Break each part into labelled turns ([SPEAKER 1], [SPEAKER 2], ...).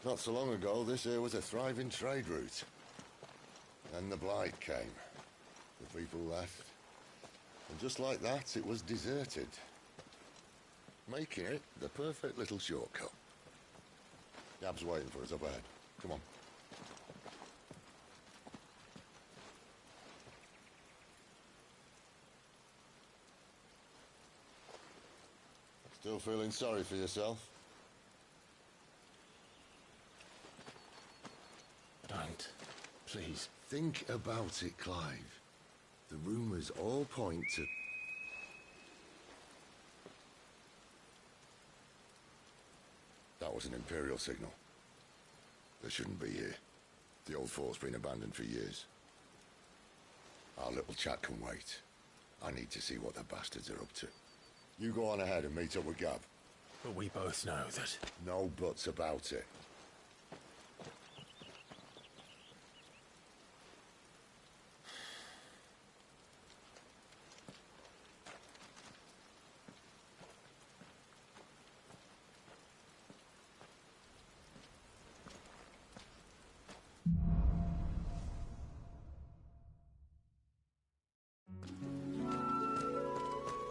[SPEAKER 1] Not so long ago, this here was a thriving trade route. Then the Blight came. The people left. And just like that, it was deserted. Making it the perfect little shortcut. Gab's waiting for us up ahead. Come on. Still feeling sorry for yourself?
[SPEAKER 2] Don't. Please.
[SPEAKER 1] Think about it, Clive. The rumours all point to... That was an Imperial signal. They shouldn't be here. The old fort's been abandoned for years. Our little chat can wait. I need to see what the bastards are up to. You go on ahead and meet up with Gab.
[SPEAKER 2] But we both know that...
[SPEAKER 1] No buts about it.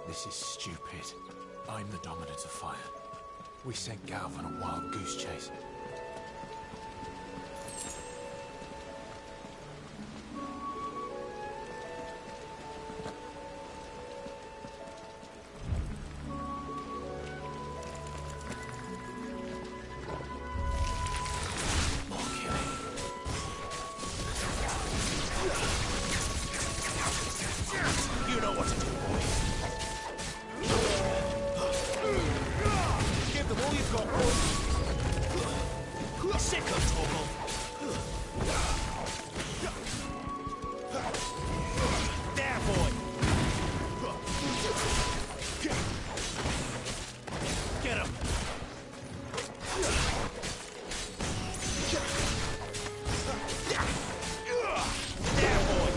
[SPEAKER 2] This is stupid. I'm the dominant of fire. We sent Galv on a wild goose chase.
[SPEAKER 3] You know what to do, boy. Give them all you've got, boy. Sick of trouble. There, boy. Get him. There, boy.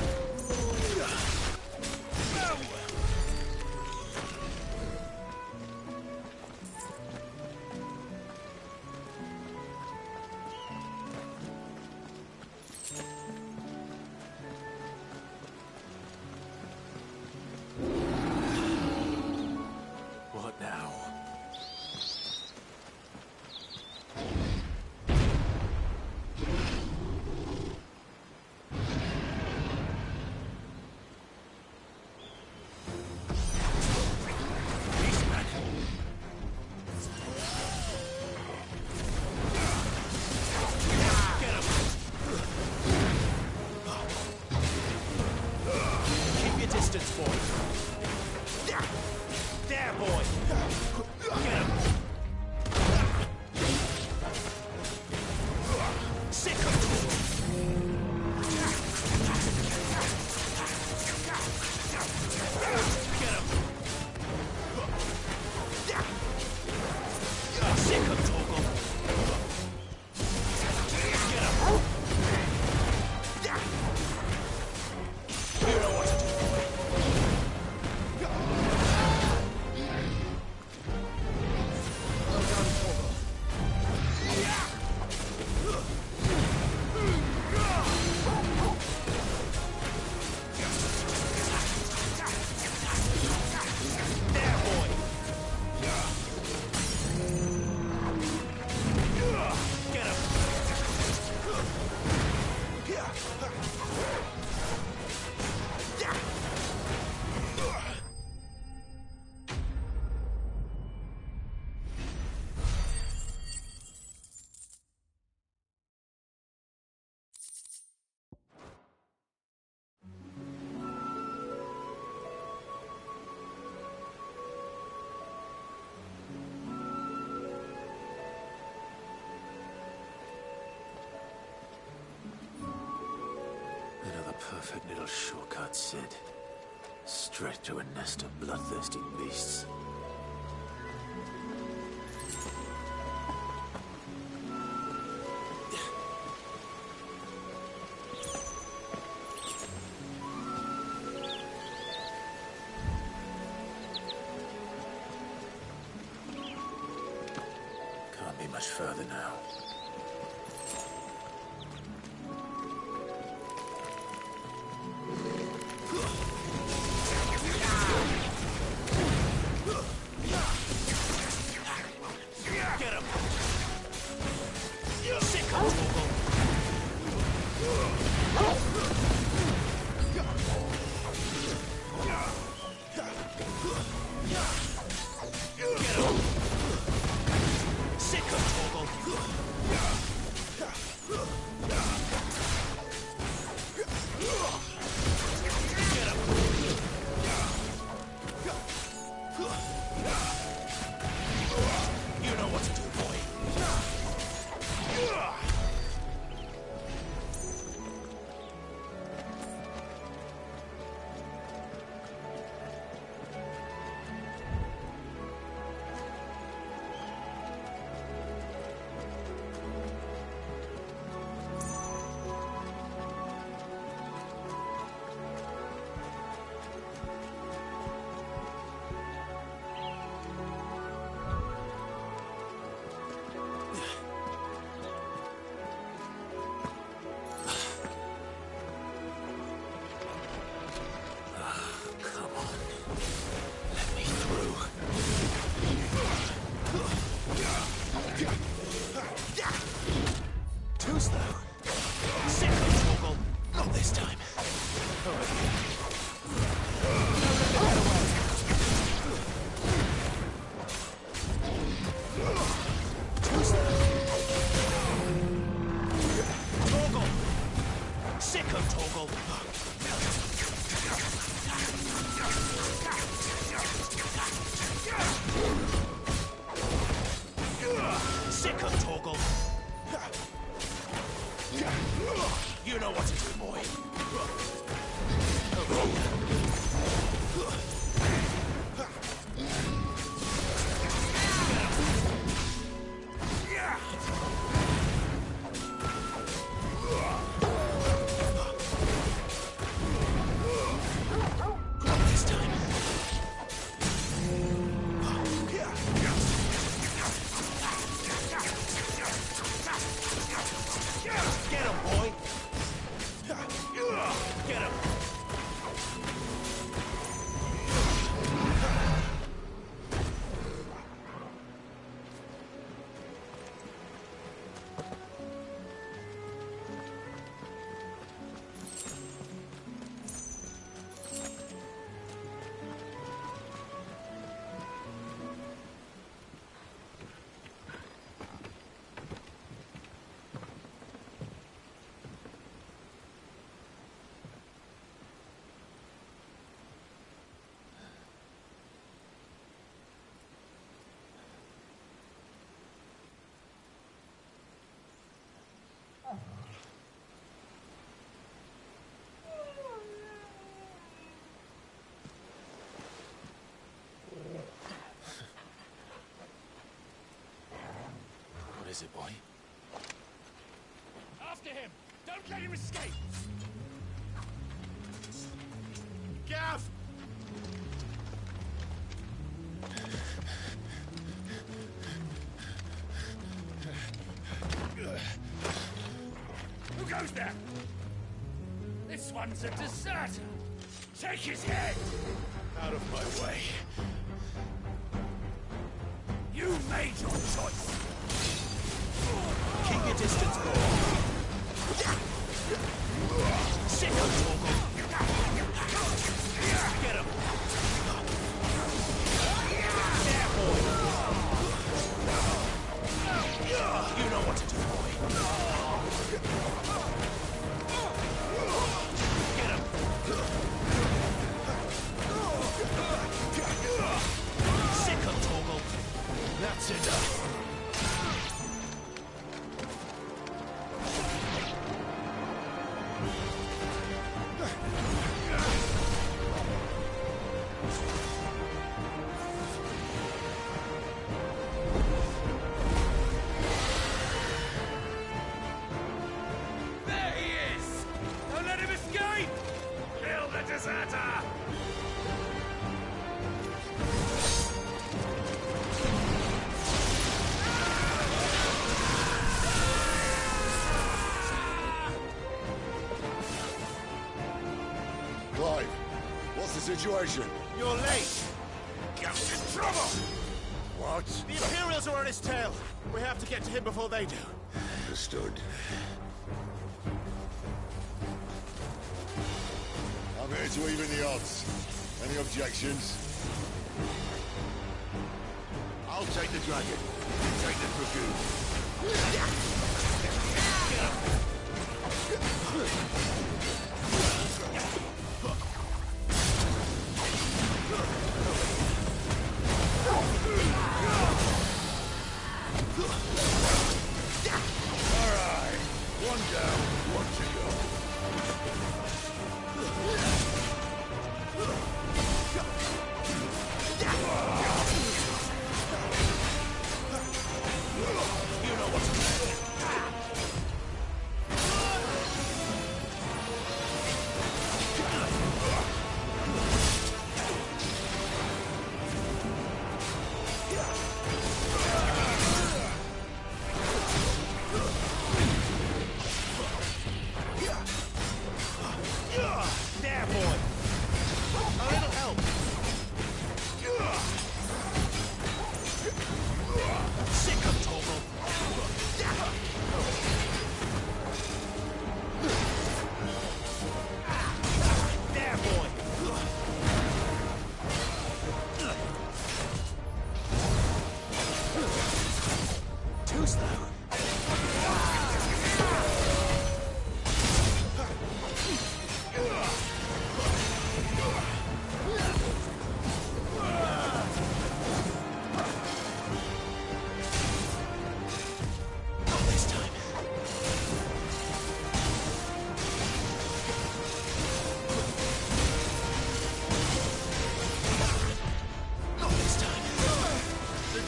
[SPEAKER 2] What now?
[SPEAKER 3] Beastman. Get him. Keep your distance, boy. There, boy. Get him. Sick of it. Get him. Sick of Toggle. Get him. You know what to do, boy. There, boy. Get him.
[SPEAKER 2] Another perfect little shortcut, Sid. Straight to a nest of bloodthirsty beasts. Can't be much further now.
[SPEAKER 3] You know what to do, boy.
[SPEAKER 2] What is it, boy?
[SPEAKER 3] After him! Don't let him escape! Gav! Who goes there? This one's a deserter! Take his head! Out of my way. You made your choice! Keep your distance, boy. Sit up, Torgal. Get him. There, boy. You know what to do, boy. Get him. Sick of Torgal. That's enough.
[SPEAKER 1] Situation.
[SPEAKER 3] You're late. Gav's in trouble.
[SPEAKER 1] What?
[SPEAKER 3] The Imperials are on his tail. We have to get to him before they do.
[SPEAKER 1] Understood. I'm here to even the odds. Any objections? I'll take the dragon. You take the dragoon.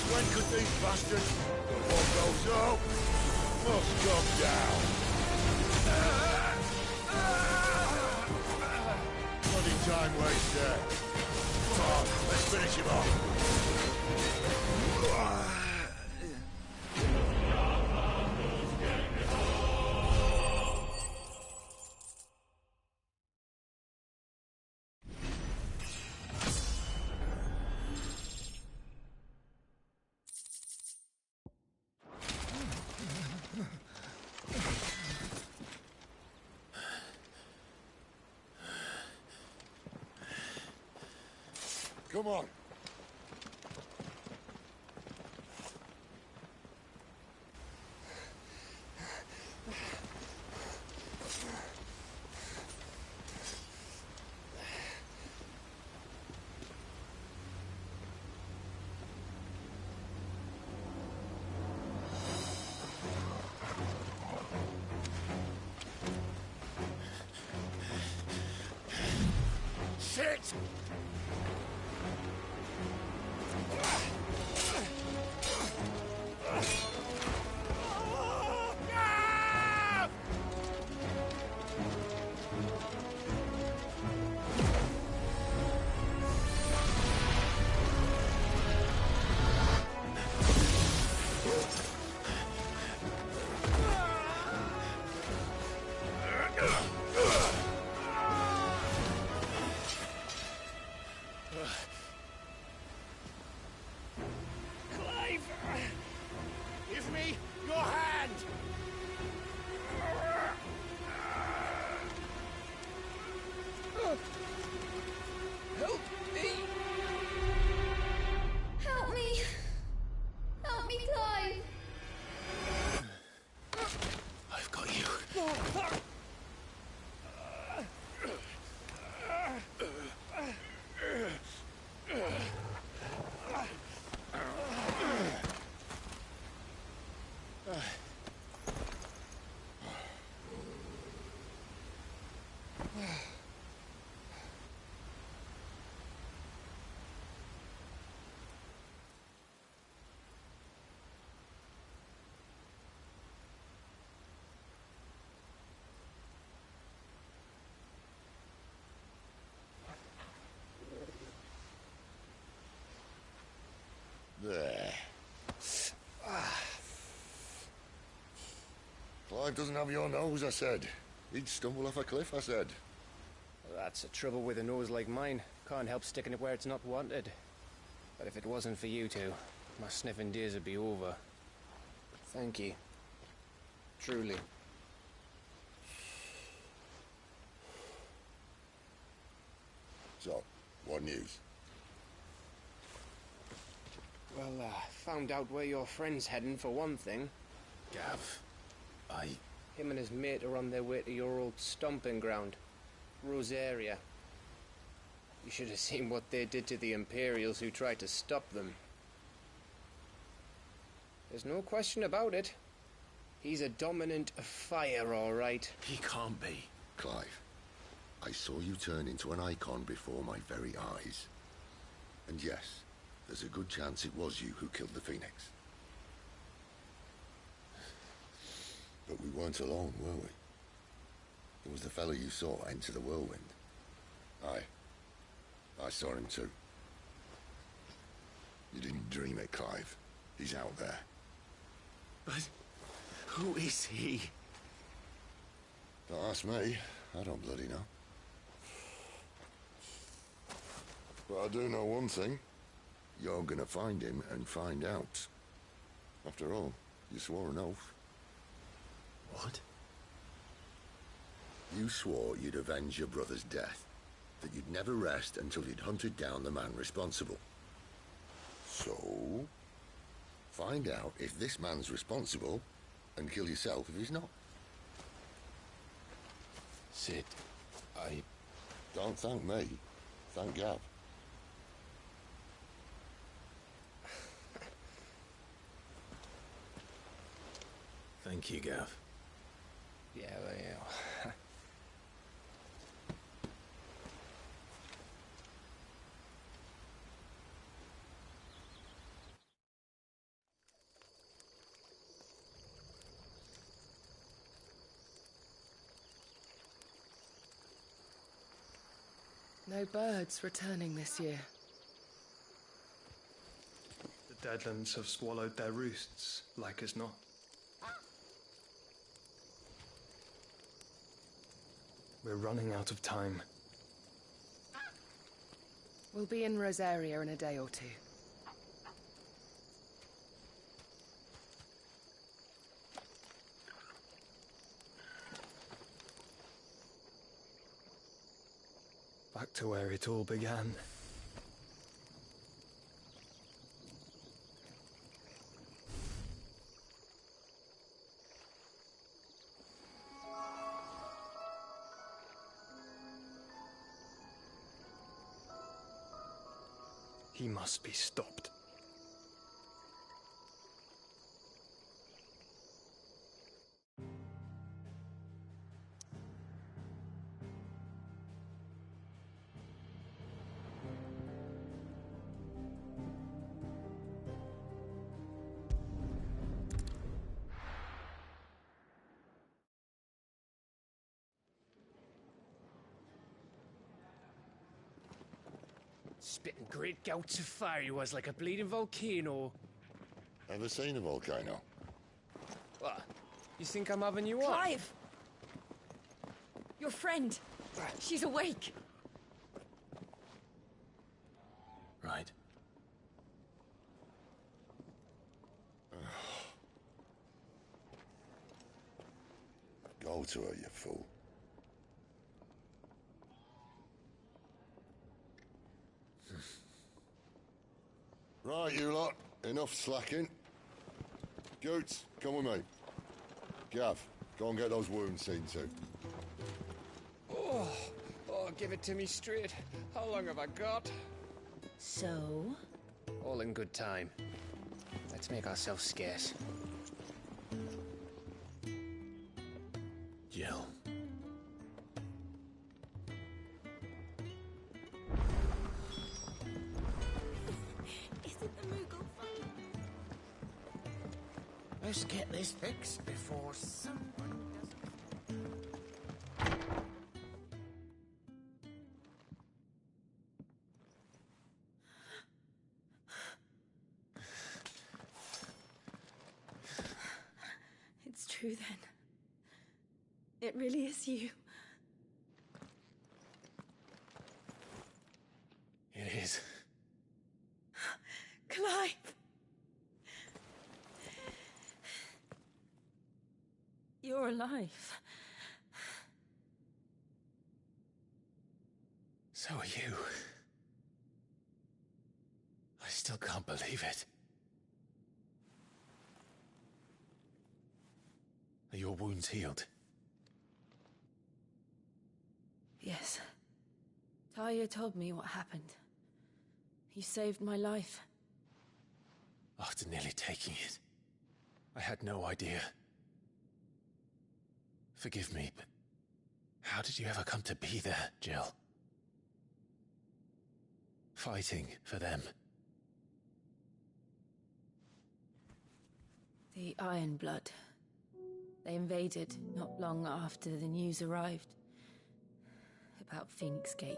[SPEAKER 1] When could these bastards... The war goes up, must come down. Bloody time waster. Come on, let's finish him off. Come on.
[SPEAKER 3] Shit! Give me your hand! Help me!
[SPEAKER 4] Help me! Help me, Clive!
[SPEAKER 2] I've got you.
[SPEAKER 1] There. Clive doesn't have your nose, I said. He'd stumble off a cliff, I said.
[SPEAKER 5] That's the trouble with a nose like mine. Can't help sticking it where it's not wanted. But if it wasn't for you two, my sniffing days would be over. Thank you. Truly.
[SPEAKER 1] So, what news?
[SPEAKER 5] Well, found out where your friend's heading, for one thing.
[SPEAKER 2] Gav,
[SPEAKER 5] Him and his mate are on their way to your old stomping ground, Rosaria. You should have seen what they did to the Imperials who tried to stop them. There's no question about it. He's a dominant of fire, all right.
[SPEAKER 2] He can't be.
[SPEAKER 1] Clive, I saw you turn into an icon before my very eyes. And yes, there's a good chance it was you who killed the Phoenix. But we weren't alone, were we? There was the fellow you saw enter the whirlwind. I saw him too. You didn't dream it, Clive. He's out there.
[SPEAKER 2] But who is he?
[SPEAKER 1] Don't ask me. I don't bloody know. But I do know one thing. You're gonna find him and find out. After all, you swore an oath.
[SPEAKER 2] What?
[SPEAKER 1] You swore you'd avenge your brother's death. That you'd never rest until you'd hunted down the man responsible. So, find out if this man's responsible and kill yourself if he's not.
[SPEAKER 2] Sid,
[SPEAKER 1] Don't thank me. Thank Gav.
[SPEAKER 2] Thank you, Gav.
[SPEAKER 5] Yeah, well, yeah.
[SPEAKER 6] No birds returning this year.
[SPEAKER 7] The Deadlands have swallowed their roosts, like as not. We're running out of time.
[SPEAKER 6] We'll be in Rosaria in a day or two.
[SPEAKER 7] Back to where it all began. He must be stopped.
[SPEAKER 5] Spitting great gouts of fire he was, like a bleeding volcano.
[SPEAKER 1] Ever seen a volcano?
[SPEAKER 5] What? You think I'm having you on?
[SPEAKER 8] Clive! Your friend. She's awake.
[SPEAKER 2] Right.
[SPEAKER 1] Go to her, you fool. Right, you lot. Enough slacking. Goots, come with me. Gav, go and get those wounds seen to.
[SPEAKER 5] Oh, give it to me straight. How long have I got?
[SPEAKER 8] So?
[SPEAKER 5] All in good time. Let's make ourselves scarce.
[SPEAKER 2] Jill.
[SPEAKER 8] Isn't the Moogle fun?
[SPEAKER 3] Let's get this fixed before someone does.
[SPEAKER 8] It's true then. It really is you.
[SPEAKER 2] It is.
[SPEAKER 8] Clive! You're alive.
[SPEAKER 2] So are you. I still can't believe it. Are your wounds healed?
[SPEAKER 8] Yes. Talia told me what happened. You saved my life.
[SPEAKER 2] After nearly taking it, I had no idea. Forgive me, but how did you ever come to be there, Jill? Fighting for them.
[SPEAKER 8] The Iron Blood. They invaded not long after the news arrived about Phoenix Gate.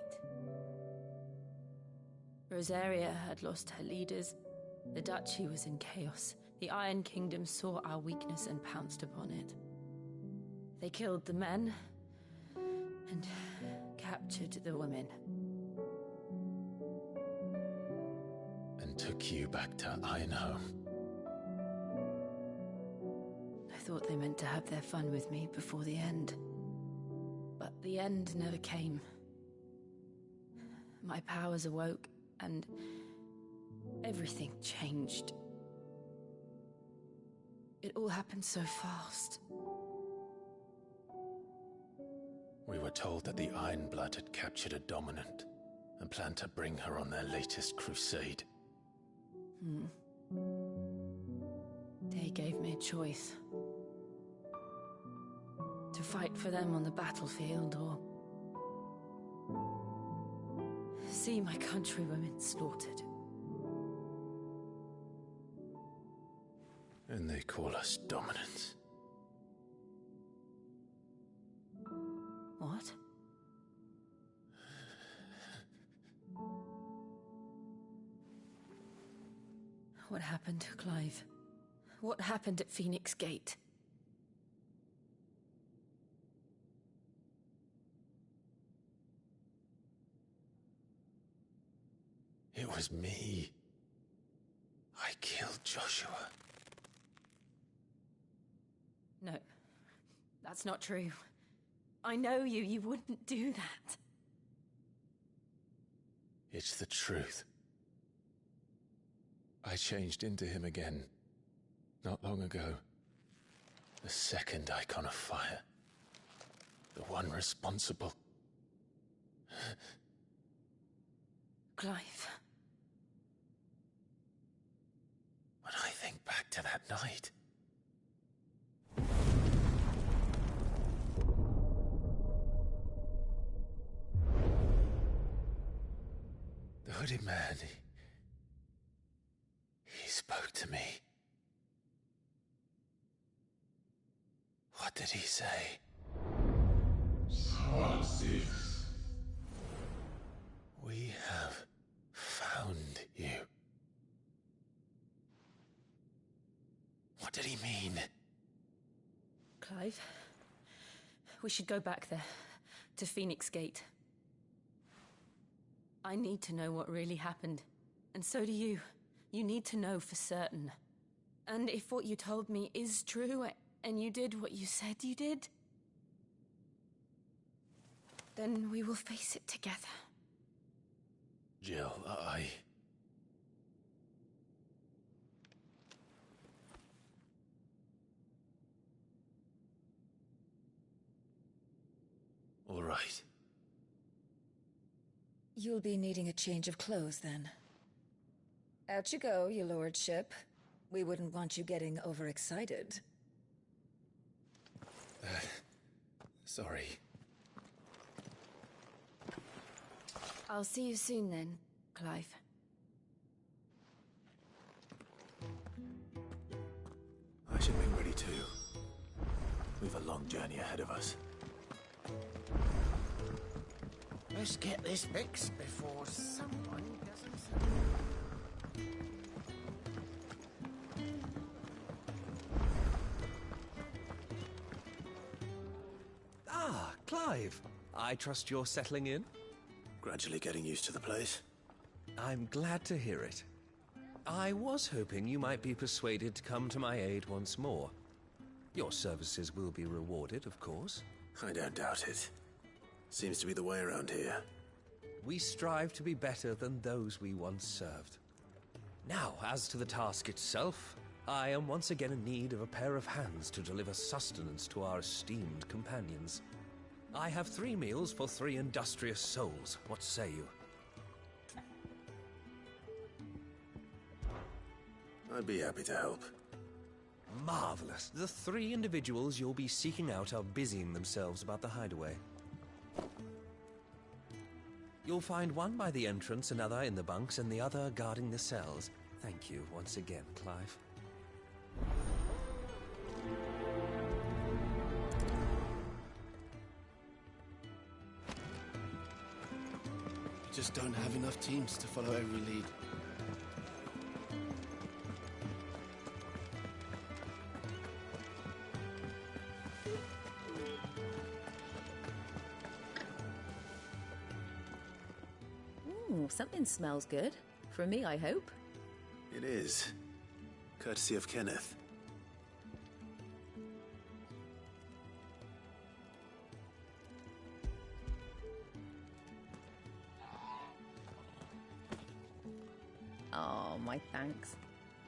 [SPEAKER 8] Rosaria had lost her leaders. The Duchy was in chaos. The Iron Kingdom saw our weakness and pounced upon it. They killed the men and captured the women.
[SPEAKER 2] And took you back to Ironhome.
[SPEAKER 8] I thought they meant to have their fun with me before the end. But the end never came. My powers awoke, and everything changed. It all happened so fast.
[SPEAKER 2] We were told that the Iron Blood had captured a dominant and planned to bring her on their latest crusade.
[SPEAKER 8] They gave me a choice. To fight for them on the battlefield, or see my countrywomen slaughtered.
[SPEAKER 2] And they call us dominants.
[SPEAKER 8] What? happened, Clive? What happened at Phoenix Gate?
[SPEAKER 2] It was me. I killed Joshua.
[SPEAKER 8] No, that's not true. I know you. You wouldn't do that.
[SPEAKER 2] It's the truth. I changed into him again, not long ago. The second icon of fire. The one responsible.
[SPEAKER 8] Clive.
[SPEAKER 2] When I think back to that night... The hooded man, he spoke to me. What did he say? We have found you. What did he mean?
[SPEAKER 8] Clive, we should go back there, to Phoenix Gate. I need to know what really happened, and so do you. You need to know for certain. And if what you told me is true, and you did what you said you did, then we will face it together.
[SPEAKER 2] Jill, All right.
[SPEAKER 9] You'll be needing a change of clothes, then. Out you go, your lordship. We wouldn't want you getting overexcited.
[SPEAKER 2] Sorry.
[SPEAKER 8] I'll see you soon then, Clive.
[SPEAKER 2] I should be ready too. We've a long journey ahead of us.
[SPEAKER 3] Let's get this fixed before someone doesn't...
[SPEAKER 10] Ah, Clive. I trust you're settling in?
[SPEAKER 2] Gradually getting used to the place.
[SPEAKER 10] I'm glad to hear it. I was hoping you might be persuaded to come to my aid once more. Your services will be rewarded, of course.
[SPEAKER 2] I don't doubt it. Seems to be the way around here.
[SPEAKER 10] We strive to be better than those we once served. Now, as to the task itself, I am once again in need of a pair of hands to deliver sustenance to our esteemed companions. I have 3 meals for 3 industrious souls. What say you?
[SPEAKER 2] I'd be happy to help.
[SPEAKER 10] Marvelous. The 3 individuals you'll be seeking out are busying themselves about the hideaway. You'll find one by the entrance, another in the bunks, and the other guarding the cells. Thank you once again, Clive.
[SPEAKER 11] We just don't have enough teams to follow every lead.
[SPEAKER 12] Something smells good. For me, I hope.
[SPEAKER 2] It is. Courtesy of Kenneth.
[SPEAKER 12] Oh, my thanks.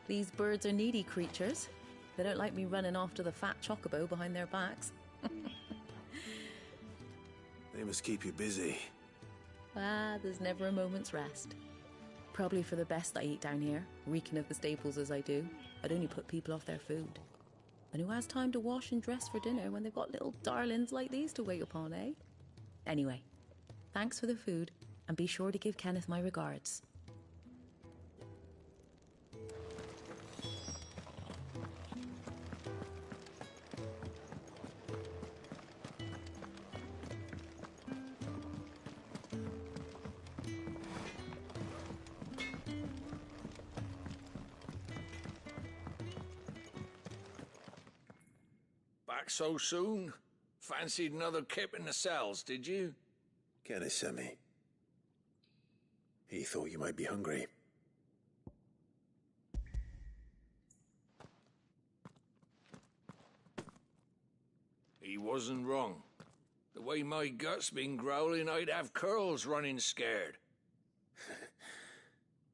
[SPEAKER 12] These birds are needy creatures. They don't like me running after the fat chocobo behind their backs.
[SPEAKER 2] They must keep you busy.
[SPEAKER 12] Ah, there's never a moment's rest. Probably for the best I eat down here, reeking of the staples as I do. I'd only put people off their food. And who has time to wash and dress for dinner when they've got little darlings like these to wait upon, eh? Anyway, thanks for the food, and be sure to give Kenneth my regards.
[SPEAKER 13] Back so soon? Fancied another kip in the cells, did you?
[SPEAKER 2] Kenneth sent me. He thought you might be hungry.
[SPEAKER 13] He wasn't wrong. The way my gut's been growling, I'd have curls running scared.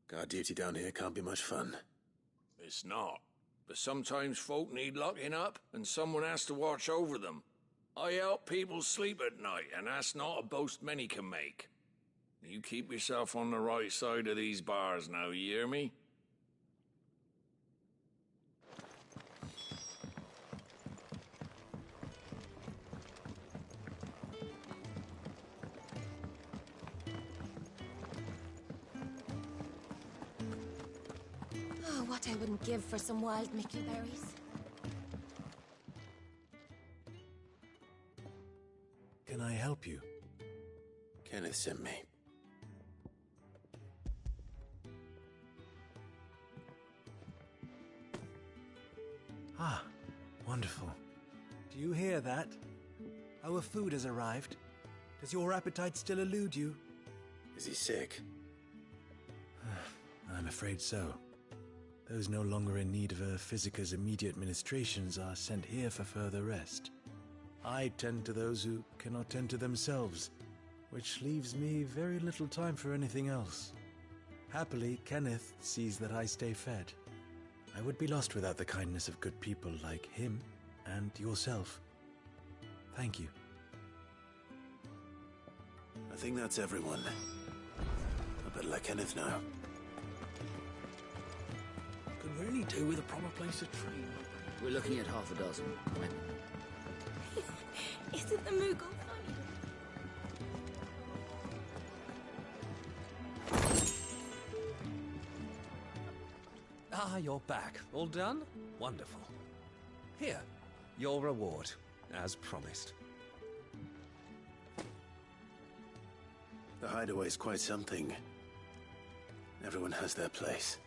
[SPEAKER 2] Guard duty down here can't be much fun.
[SPEAKER 13] It's not. But sometimes folk need locking up, and someone has to watch over them. I help people sleep at night, and that's not a boast many can make. You keep yourself on the right side of these bars now, you hear me?
[SPEAKER 14] Oh, what I wouldn't give for some wild Mickey berries.
[SPEAKER 2] Can I help you? Kenneth sent me.
[SPEAKER 15] Ah, wonderful. Do you hear that? Our food has arrived. Does your appetite still elude you?
[SPEAKER 2] Is he sick?
[SPEAKER 15] I'm afraid so. Those no longer in need of a Physica's immediate ministrations are sent here for further rest. I tend to those who cannot tend to themselves, which leaves me very little time for anything else. Happily, Kenneth sees that I stay fed. I would be lost without the kindness of good people like him and yourself. Thank you.
[SPEAKER 2] I think that's everyone. I better let Kenneth know.
[SPEAKER 3] Could really do with a proper place to train. We're looking at half a dozen.
[SPEAKER 14] Isn't the Moogle funny?
[SPEAKER 10] Ah, you're back. All done? Wonderful. Here, your reward, as promised.
[SPEAKER 2] The hideaway's quite something. Everyone has their place.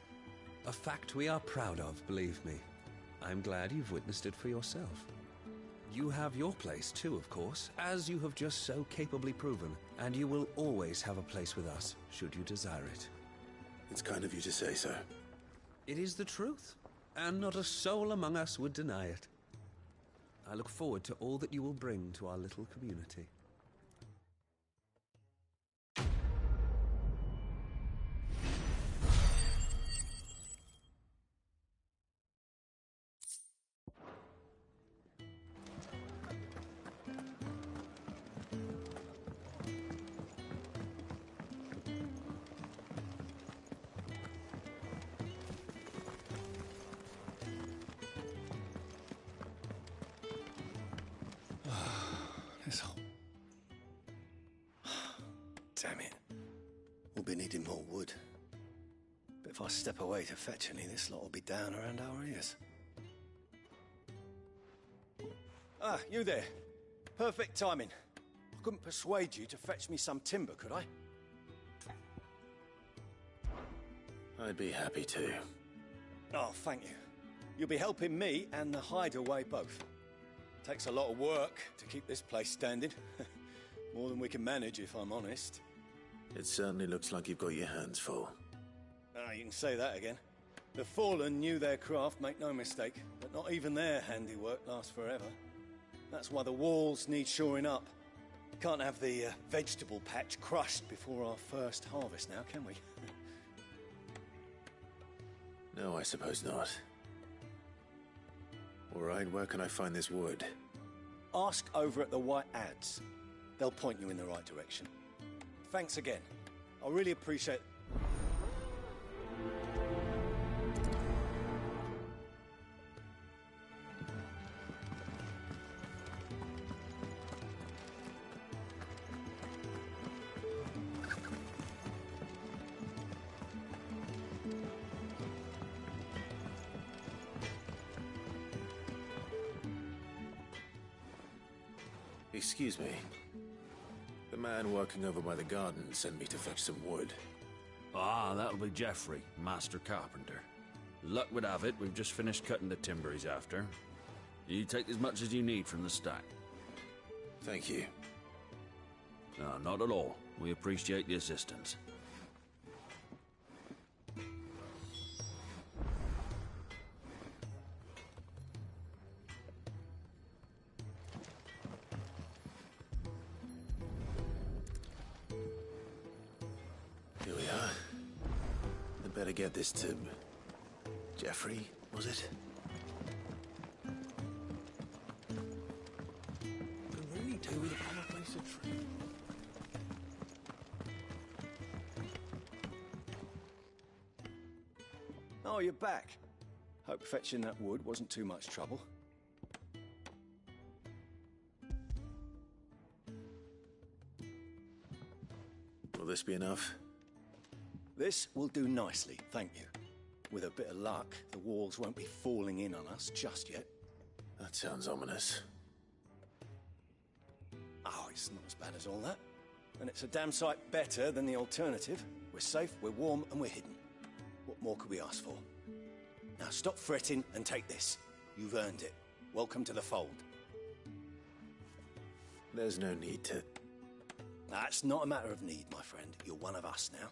[SPEAKER 10] A fact we are proud of, believe me. I'm glad you've witnessed it for yourself. You have your place too, of course, as you have just so capably proven, and you will always have a place with us, should you desire it.
[SPEAKER 2] It's kind of you to say so.
[SPEAKER 10] It is the truth, and not a soul among us would deny it. I look forward to all that you will bring to our little community.
[SPEAKER 11] Damn it. We'll be needing more wood. But if I step away to fetch any, this lot will be down around our ears. Ah, you there. Perfect timing. I couldn't persuade you to fetch me some timber, could I?
[SPEAKER 2] I'd be happy to.
[SPEAKER 11] Oh, thank you. You'll be helping me and the hideaway both. Takes a lot of work to keep this place standing. More than we can manage, if I'm honest.
[SPEAKER 2] It certainly looks like you've got your hands full.
[SPEAKER 11] Ah, you can say that again. The Fallen knew their craft, make no mistake, but not even their handiwork lasts forever. That's why the walls need shoring up. Can't have the vegetable patch crushed before our first harvest now, can we?
[SPEAKER 2] No, I suppose not. All right, where can I find this wood?
[SPEAKER 11] Ask over at the White Ads. They'll point you in the right direction. Thanks again. I really appreciate...
[SPEAKER 2] Excuse me. The man working over by the garden sent me to fetch some wood.
[SPEAKER 3] Ah, that'll be Geoffrey, Master Carpenter. Luck would have it, we've just finished cutting the timber he's after.
[SPEAKER 16] You take as much as you need from the stack.
[SPEAKER 2] Thank you.
[SPEAKER 16] No, not at all. We appreciate the assistance.
[SPEAKER 2] Here we are. I'd better get this to... Jeffrey, was it?
[SPEAKER 11] Oh, you're back. Hope fetching that wood wasn't too much trouble.
[SPEAKER 2] Will this be enough?
[SPEAKER 11] This will do nicely, thank you. With a bit of luck, the walls won't be falling in on us just yet.
[SPEAKER 2] That sounds ominous.
[SPEAKER 11] Oh, it's not as bad as all that. And it's a damn sight better than the alternative. We're safe, we're warm, and we're hidden. What more could we ask for? Now stop fretting and take this. You've earned it. Welcome to the fold.
[SPEAKER 2] There's no need to...
[SPEAKER 11] That's not a matter of need, my friend. You're one of us now.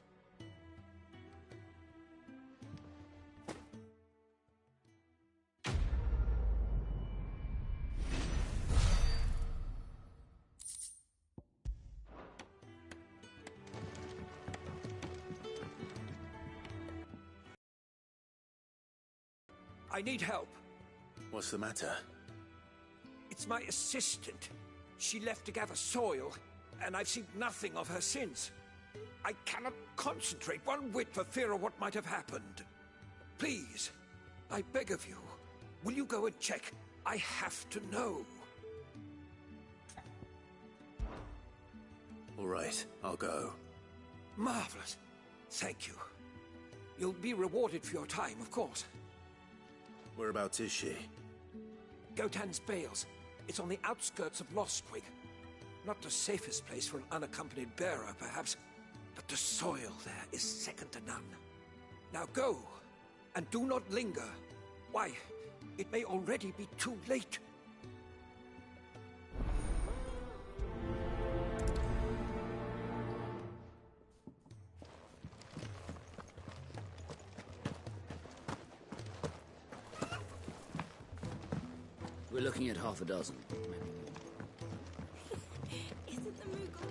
[SPEAKER 3] I need help.
[SPEAKER 2] What's the matter?
[SPEAKER 3] It's my assistant. She left to gather soil, and I've seen nothing of her since. I cannot concentrate one whit for fear of what might have happened. Please, I beg of you, will you go and check? I have to know.
[SPEAKER 2] All right, I'll go.
[SPEAKER 3] Marvelous. Thank you. You'll be rewarded for your time, of course.
[SPEAKER 2] Whereabouts is she?
[SPEAKER 3] Gotan's Bales. It's on the outskirts of Lostwig. Not the safest place for an unaccompanied bearer, perhaps, but the soil there is second to none. Now go, and do not linger. Why, it may already be too late.
[SPEAKER 17] We're looking at half a dozen, maybe more.
[SPEAKER 14] Isn't the Moogle?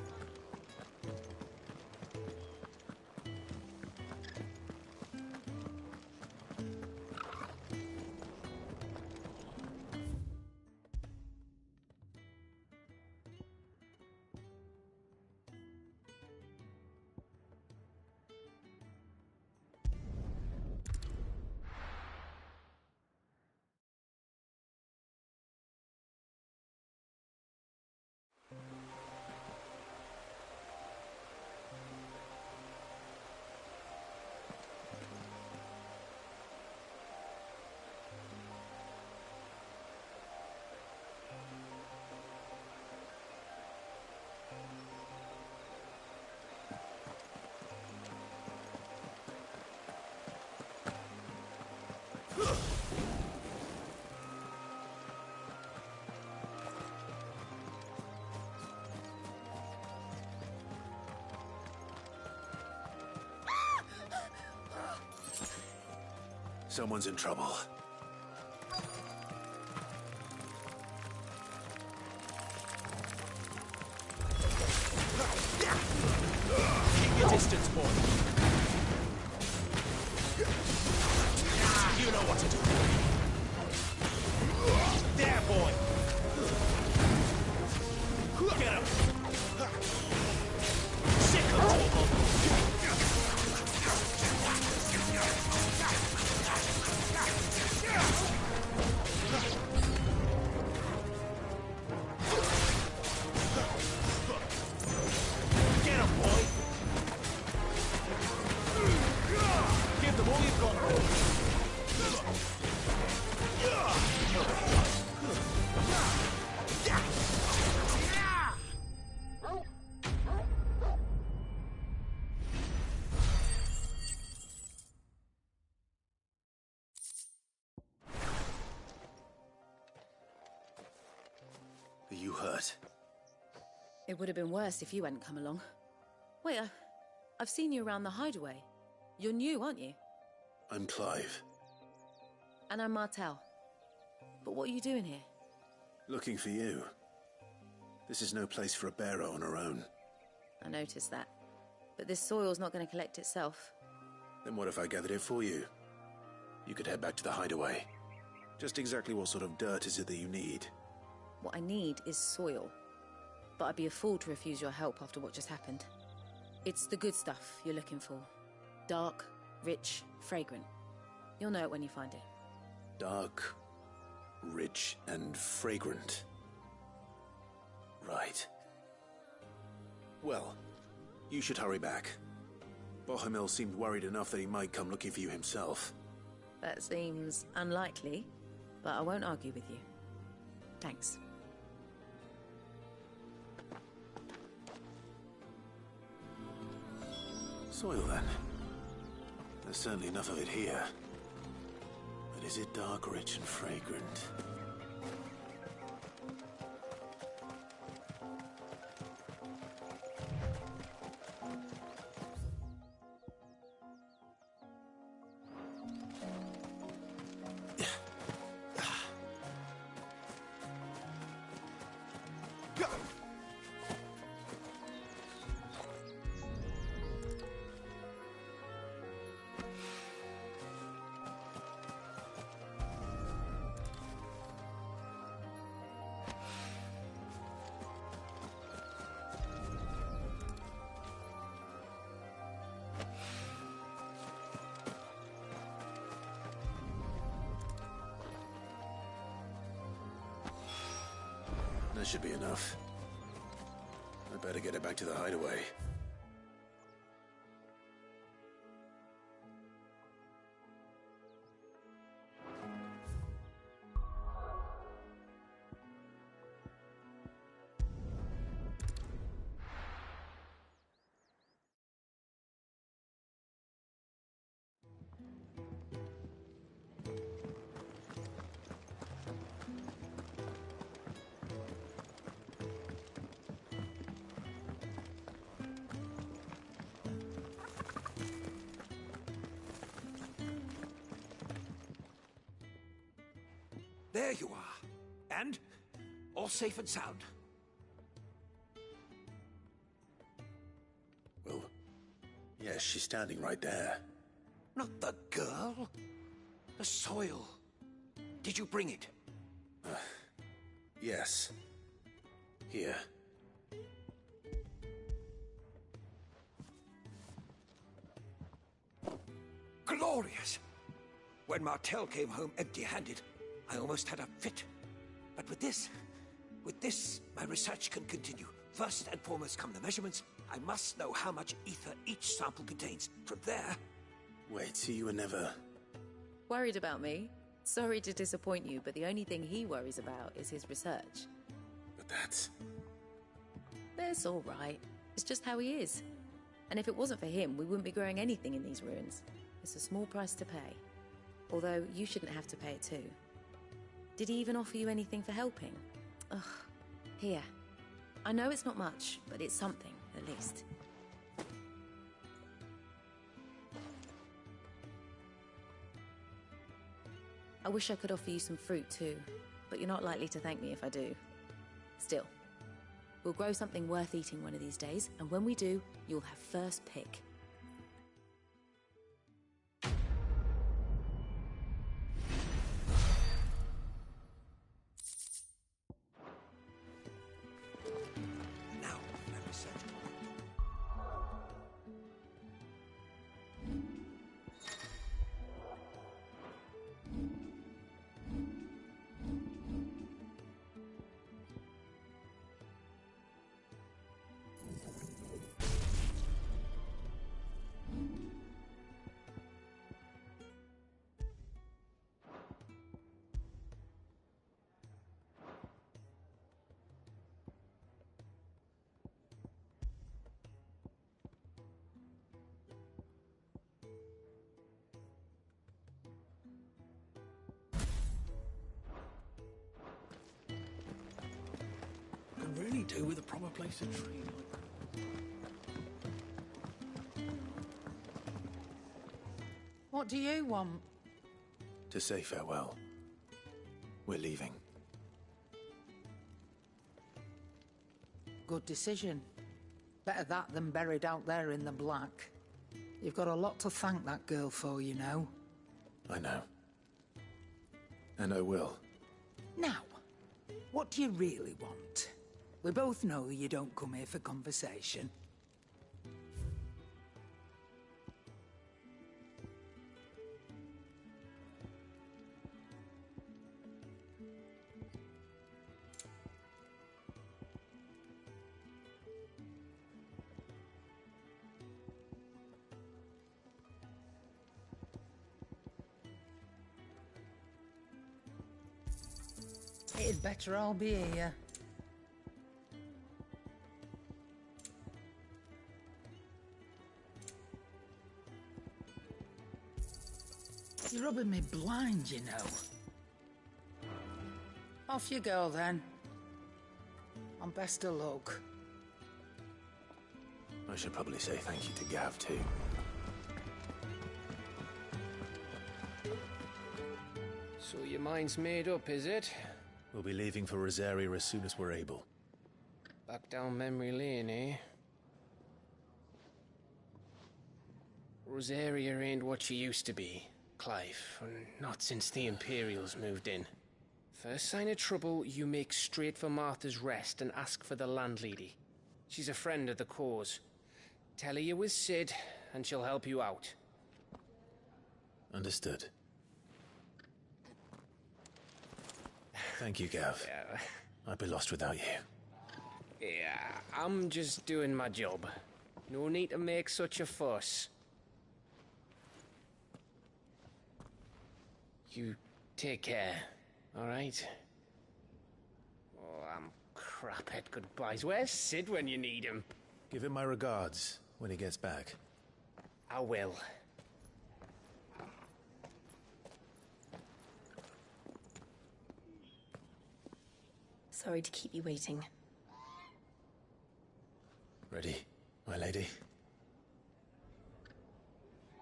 [SPEAKER 2] Someone's in trouble.
[SPEAKER 3] Keep your distance, boy. You know what to do. There, boy. Get him. Sick of Get him, boy.
[SPEAKER 2] you hurt?
[SPEAKER 12] It would have been worse if you hadn't come along. Wait, I've seen you around the hideaway. You're new, aren't you?
[SPEAKER 2] I'm Clive.
[SPEAKER 12] And I'm Martel. But what are you doing here?
[SPEAKER 2] Looking for you. This is no place for a bearer on her own.
[SPEAKER 12] I noticed that. But this soil's not going to collect itself.
[SPEAKER 2] Then what if I gathered it for you? You could head back to the hideaway. Just exactly what sort of dirt is it that you need?
[SPEAKER 12] What I need is soil. But I'd be a fool to refuse your help after what just happened. It's the good stuff you're looking for. Dark, rich, fragrant. You'll know it when you find it.
[SPEAKER 2] Dark, rich, and fragrant. Right. Well, you should hurry back. Bohemil seemed worried enough that he might come looking for you himself.
[SPEAKER 12] That seems unlikely, but I won't argue with you. Thanks.
[SPEAKER 2] Soil, then. There's certainly enough of it here. But is it dark, rich, and fragrant? That should be enough. I better get it back to the hideaway.
[SPEAKER 3] There you are. And all safe and sound.
[SPEAKER 2] Well, yes, she's standing right there.
[SPEAKER 3] Not the girl. The soil. Did you bring it?
[SPEAKER 2] Yes. Here.
[SPEAKER 3] Glorious! When Martel came home empty-handed, I almost had a fit. But with this, my research can continue. First and foremost come the measurements. I must know how much ether each sample contains. From there...
[SPEAKER 2] Wait, so you were never...
[SPEAKER 12] Worried about me? Sorry to disappoint you, but the only thing he worries about is his research.
[SPEAKER 2] But that's...
[SPEAKER 12] That's all right. It's just how he is. And if it wasn't for him, we wouldn't be growing anything in these ruins. It's a small price to pay. Although, you shouldn't have to pay it too. Did he even offer you anything for helping? Ugh. Here. I know it's not much, but it's something, at least. I wish I could offer you some fruit too, but you're not likely to thank me if I do. Still, we'll grow something worth eating one of these days, and when we do, you'll have first pick.
[SPEAKER 17] do with a proper place to tree.
[SPEAKER 18] What do you want?
[SPEAKER 2] To say farewell. We're leaving.
[SPEAKER 18] Good decision. Better that than buried out there in the black. You've got a lot to thank that girl for, you know.
[SPEAKER 2] I know. And I will.
[SPEAKER 18] Now, what do you really want? We both know you don't come here for conversation. It'd better all be here. You're rubbing me blind, you know. Off you go, then. And best of luck.
[SPEAKER 2] I should probably say thank you to Gav, too.
[SPEAKER 5] So your mind's made up, is it?
[SPEAKER 2] We'll be leaving for Rosaria as soon as we're able.
[SPEAKER 5] Back down memory lane, eh? Rosaria ain't what she used to be, Clive. Not since the Imperials moved in. First sign of trouble, you make straight for Martha's Rest and ask for the landlady. She's a friend of the cause. Tell her you're with Sid, and she'll help you out.
[SPEAKER 2] Understood. Thank you, Gav.
[SPEAKER 5] Yeah.
[SPEAKER 2] I'd be lost without you.
[SPEAKER 5] Yeah, I'm just doing my job. No need to make such a fuss. You take care, all right? Oh, I'm crap at goodbyes. Where's Sid when you need him?
[SPEAKER 2] Give him my regards when he gets back.
[SPEAKER 5] I will.
[SPEAKER 8] Sorry to keep you waiting.
[SPEAKER 2] Ready, my lady?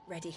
[SPEAKER 8] Ready.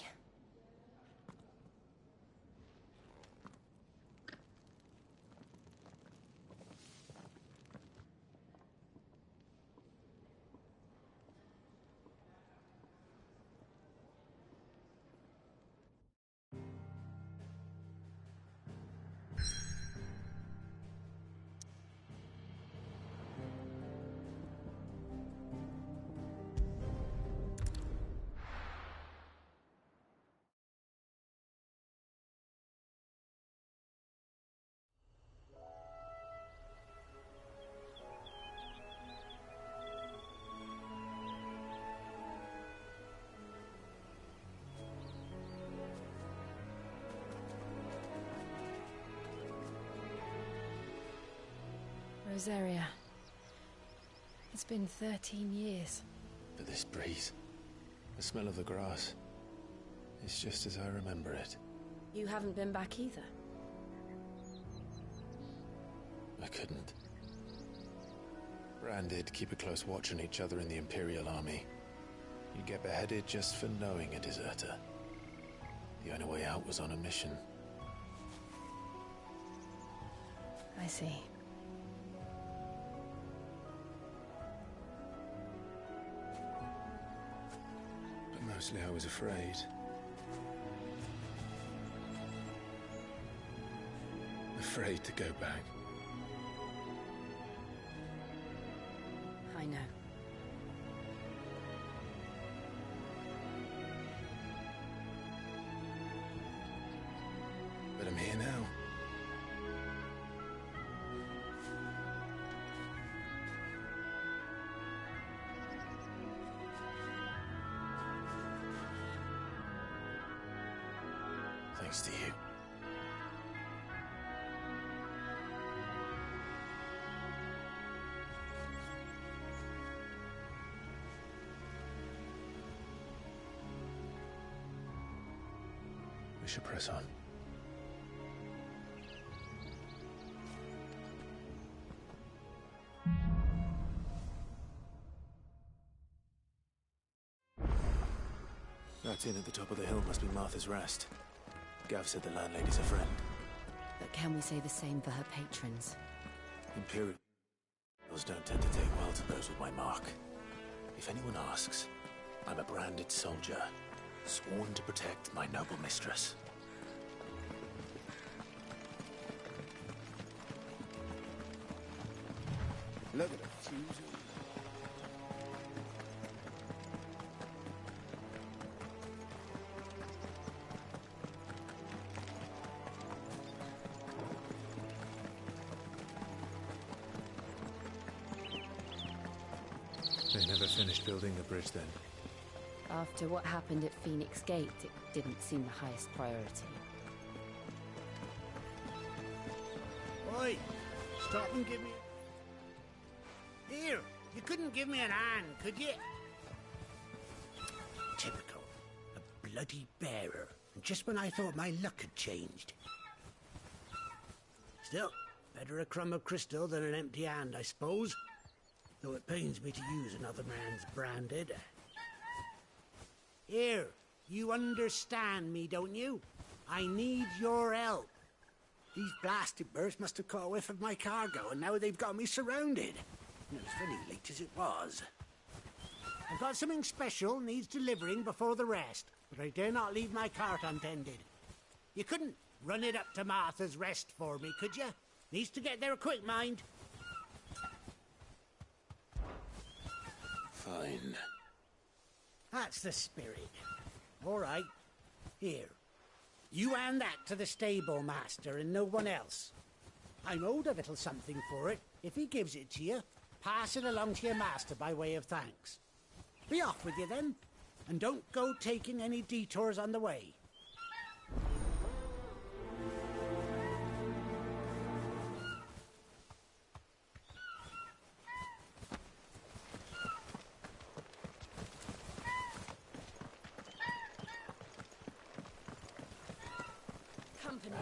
[SPEAKER 8] Rosaria. It's been 13 years.
[SPEAKER 2] But this breeze, the smell of the grass, it's just as I remember it.
[SPEAKER 8] You haven't been back either.
[SPEAKER 2] I couldn't. Bran did keep a close watch on each other in the Imperial Army. You'd get beheaded just for knowing a deserter. The only way out was on a mission.
[SPEAKER 8] I see.
[SPEAKER 2] But mostly I was afraid. Afraid to go back.
[SPEAKER 8] I know.
[SPEAKER 2] But I'm here now. Thanks to you. We should press on. That inn at the top of the hill must be Martha's Rest. Gav said the landlady's a friend.
[SPEAKER 8] But can we say the same for her patrons?
[SPEAKER 2] Imperials don't tend to take well to those with my mark. If anyone asks, I'm a branded soldier, sworn to protect my noble mistress.
[SPEAKER 17] Look at the fuse.
[SPEAKER 2] They never finished building the bridge then.
[SPEAKER 8] After what happened at Phoenix Gate, it didn't seem the highest priority.
[SPEAKER 19] Oi! Stop and give me... Here! You couldn't give me an hand, could you? Typical. A bloody bearer. And just when I thought my luck had changed. Still, better a crumb of crystal than an empty hand, I suppose. Though it pains me to use another man's branded. Here, you understand me, don't you? I need your help. These blasted birds must have caught a whiff of my cargo, and now they've got me surrounded. And it was very late as it was. I've got something special needs delivering before the rest, but I dare not leave my cart untended. You couldn't run it up to Martha's Rest for me, could you? Needs to get there quick, mind.
[SPEAKER 2] Fine.
[SPEAKER 19] That's the spirit. All right. Here. You hand that to the stable master and no one else. I'm owed a little something for it. If he gives it to you, pass it along to your master by way of thanks. Be off with you then, and don't go taking any detours on the way.
[SPEAKER 8] Company.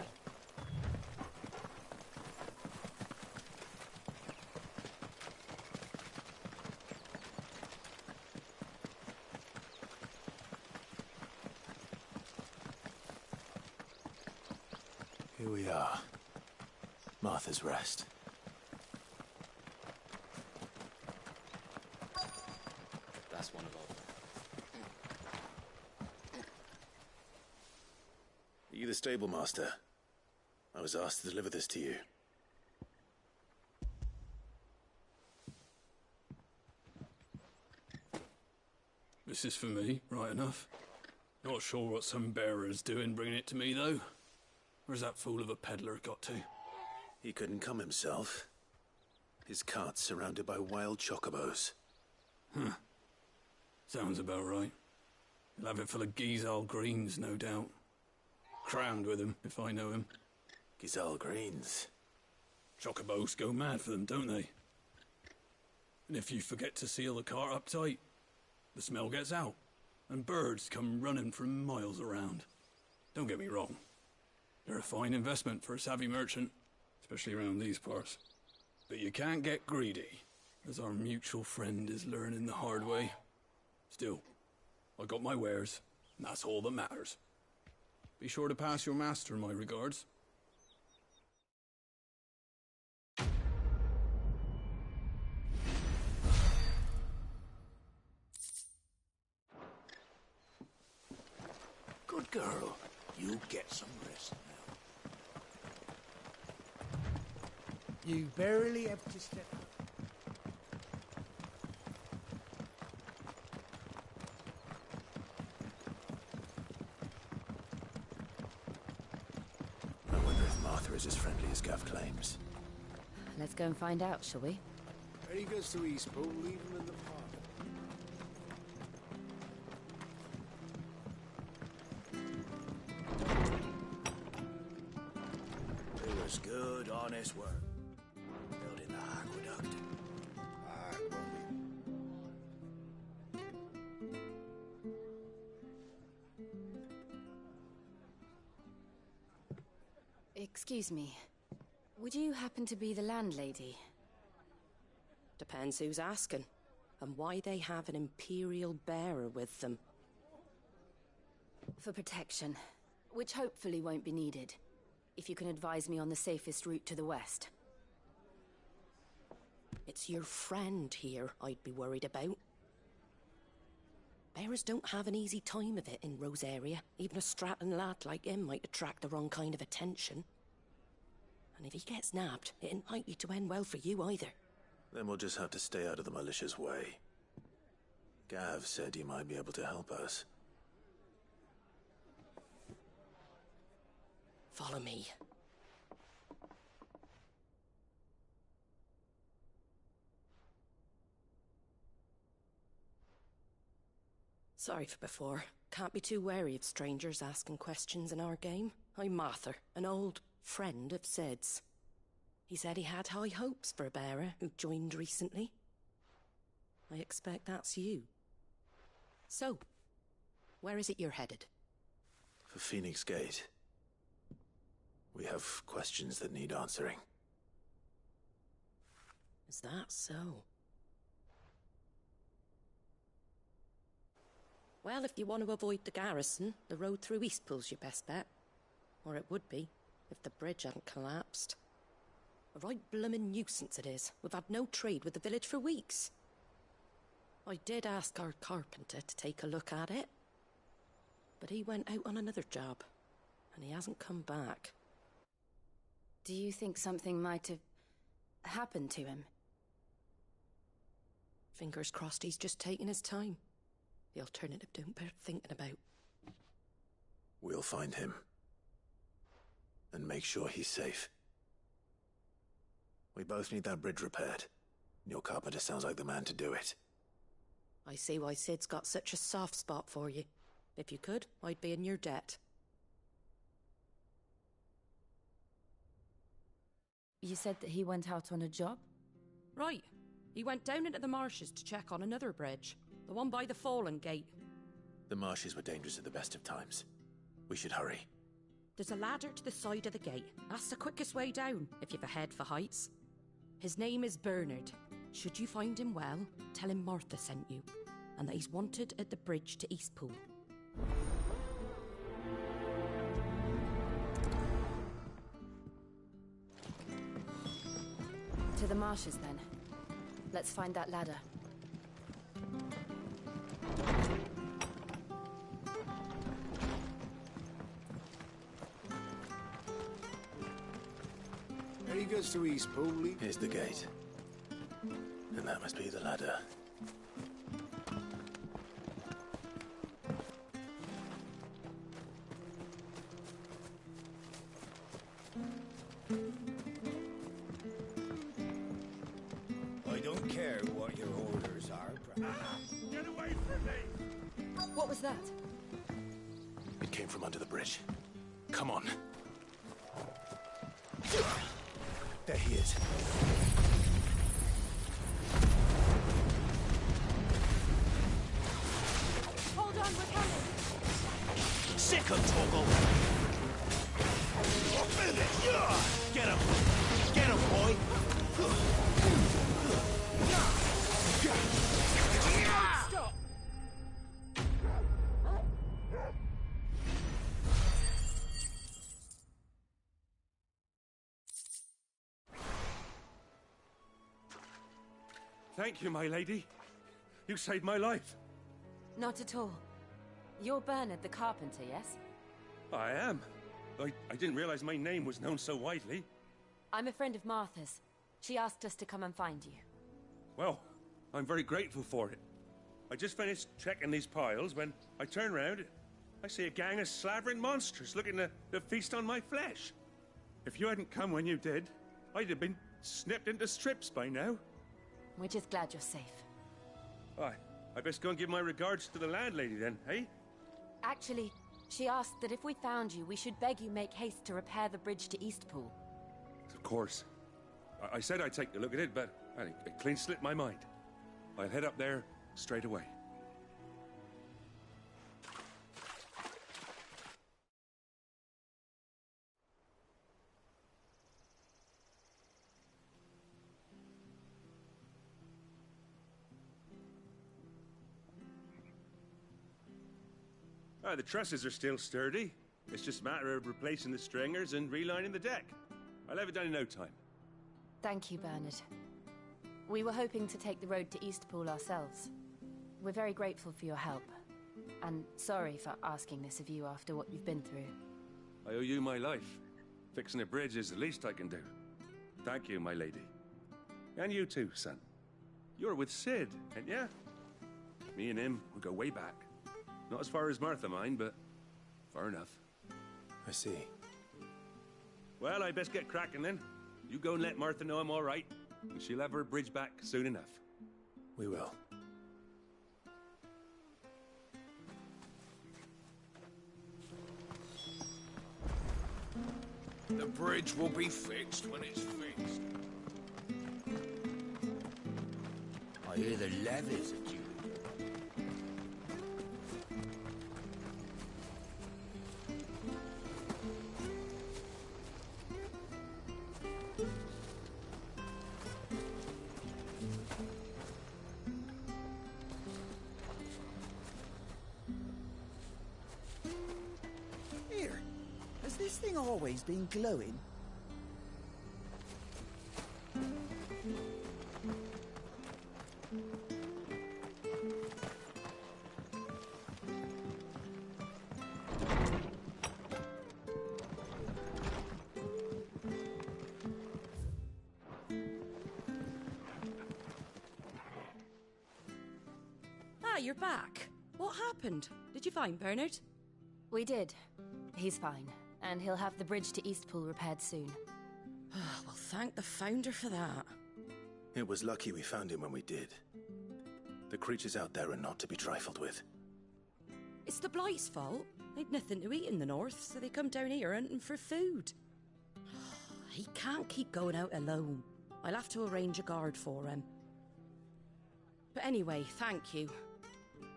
[SPEAKER 2] Here we are. Martha's Rest.
[SPEAKER 17] That's one of our...
[SPEAKER 2] Are you the stable master? I was asked to deliver this to you.
[SPEAKER 20] This is for me, right enough. Not sure what some bearer's doing bringing it to me, though. Where's that fool of a peddler got to?
[SPEAKER 2] He couldn't come himself. His cart's surrounded by wild chocobos.
[SPEAKER 20] Huh. Sounds about right. He'll have it full of Gizal greens, no doubt. Crammed with him, if I know him.
[SPEAKER 2] Gizal greens?
[SPEAKER 20] Chocobos go mad for them, don't they? And if you forget to seal the cart up tight, the smell gets out, and birds come running from miles around. Don't get me wrong. They're a fine investment for a savvy merchant, especially around these parts. But you can't get greedy, as our mutual friend is learning the hard way. Still, I got my wares, and that's all that matters. Be sure to pass your master my regards.
[SPEAKER 19] Good girl. You get some rest now. You barely have to step up.
[SPEAKER 2] I wonder if Martha is as friendly as Gav claims.
[SPEAKER 8] Let's go and find out, shall we?
[SPEAKER 17] Ready goes to Eastpool, leave him in the park.
[SPEAKER 19] It was good, honest work. Building the aqueduct.
[SPEAKER 8] Excuse me. Would you happen to be the landlady?
[SPEAKER 21] Depends who's asking, and why they have an Imperial bearer with them.
[SPEAKER 8] For protection, which hopefully won't be needed. If you can advise me on the safest route to the west.
[SPEAKER 21] It's your friend here I'd be worried about. Bearers don't have an easy time of it in Rosaria. Even a strapping lad like him might attract the wrong kind of attention. And if he gets nabbed, it ain't likely to end well for you either.
[SPEAKER 2] Then we'll just have to stay out of the malicious way. Gav said he might be able to help us.
[SPEAKER 21] Follow me. Sorry for before. Can't be too wary of strangers asking questions in our game. I'm Martha, an old friend of Sid's. He said he had high hopes for a bearer who joined recently. I expect that's you. So, where is it you're headed?
[SPEAKER 2] For Phoenix Gate. We have questions that need answering.
[SPEAKER 21] Is that so? Well, if you want to avoid the garrison, the road through Eastpool's your best bet. Or it would be, if the bridge hadn't collapsed. A right bloomin' nuisance it is. We've had no trade with the village for weeks. I did ask our carpenter to take a look at it. But he went out on another job, and he hasn't come back.
[SPEAKER 8] Do you think something might have happened to him?
[SPEAKER 21] Fingers crossed he's just taking his time. The alternative don't bear thinking about.
[SPEAKER 2] We'll find him. And make sure he's safe. We both need that bridge repaired. Your carpenter sounds like the man to do it.
[SPEAKER 21] I see why Sid's got such a soft spot for you. If you could, I'd be in your debt.
[SPEAKER 8] You said that he went out on a job?
[SPEAKER 21] Right. He went down into the marshes to check on another bridge. The one by the Fallen Gate.
[SPEAKER 2] The marshes were dangerous at the best of times. We should hurry.
[SPEAKER 21] There's a ladder to the side of the gate. That's the quickest way down, if you've a head for heights. His name is Bernard. Should you find him well, tell him Martha sent you, and that he's wanted at the bridge to Eastpool.
[SPEAKER 8] To the marshes, then. Let's find that ladder.
[SPEAKER 17] There he goes to Eastpool.
[SPEAKER 2] Here's the gate. And that must be the ladder.
[SPEAKER 17] I don't care what your orders are.
[SPEAKER 13] Get away from me!
[SPEAKER 8] What was that?
[SPEAKER 2] It came from under the bridge. Come on. There he is.
[SPEAKER 8] Hold on, we're coming!
[SPEAKER 2] Sick of Toggle! Get him! Get him, boy!
[SPEAKER 8] Stop!
[SPEAKER 22] Thank you, my lady. You saved my life.
[SPEAKER 8] Not at all. You're Bernard the carpenter, yes?
[SPEAKER 22] I am. I didn't realize my name was known so widely.
[SPEAKER 8] I'm a friend of Martha's. She asked us to come and find you.
[SPEAKER 22] Well, I'm very grateful for it. I just finished checking these piles when I turn round. I see a gang of slavering monsters looking to feast on my flesh. If you hadn't come when you did, I'd have been snipped into strips by now.
[SPEAKER 8] We're just glad you're safe.
[SPEAKER 22] I best go and give my regards to the landlady then, eh?
[SPEAKER 8] Actually, she asked that if we found you, we should beg you make haste to repair the bridge to Eastpool.
[SPEAKER 22] Of course. I said I'd take a look at it, but it clean slipped my mind. I'll head up there straight away. The trusses are still sturdy. It's just a matter of replacing the stringers and relining the deck. I'll have it done in no time.
[SPEAKER 8] Thank you, Bernard. We were hoping to take the road to Eastpool ourselves. We're very grateful for your help. And sorry for asking this of you after what you've been through.
[SPEAKER 22] I owe you my life. Fixing a bridge is the least I can do. Thank you, my lady. And you too, son. You're with Sid, ain't ya? Me and him, we go way back. Not as far as Martha, mind, but far enough.
[SPEAKER 2] I see.
[SPEAKER 22] Well, I best get cracking then. You go and let Martha know I'm all right, and she'll have her bridge back soon enough.
[SPEAKER 2] We will.
[SPEAKER 13] The bridge will be fixed when it's fixed.
[SPEAKER 17] I hear the levies are due.
[SPEAKER 4] Here, has this thing always been glowing?
[SPEAKER 21] Ah, you're back. What happened? Did you find Bernard?
[SPEAKER 8] We did. He's fine, and he'll have the bridge to Eastpool repaired soon.
[SPEAKER 21] Well, thank the Founder for that.
[SPEAKER 2] It was lucky we found him when we did. The creatures out there are not to be trifled with.
[SPEAKER 21] It's the Blight's fault. They'd nothing to eat in the north, so they come down here hunting for food. He can't keep going out alone. I'll have to arrange a guard for him. But anyway, thank you.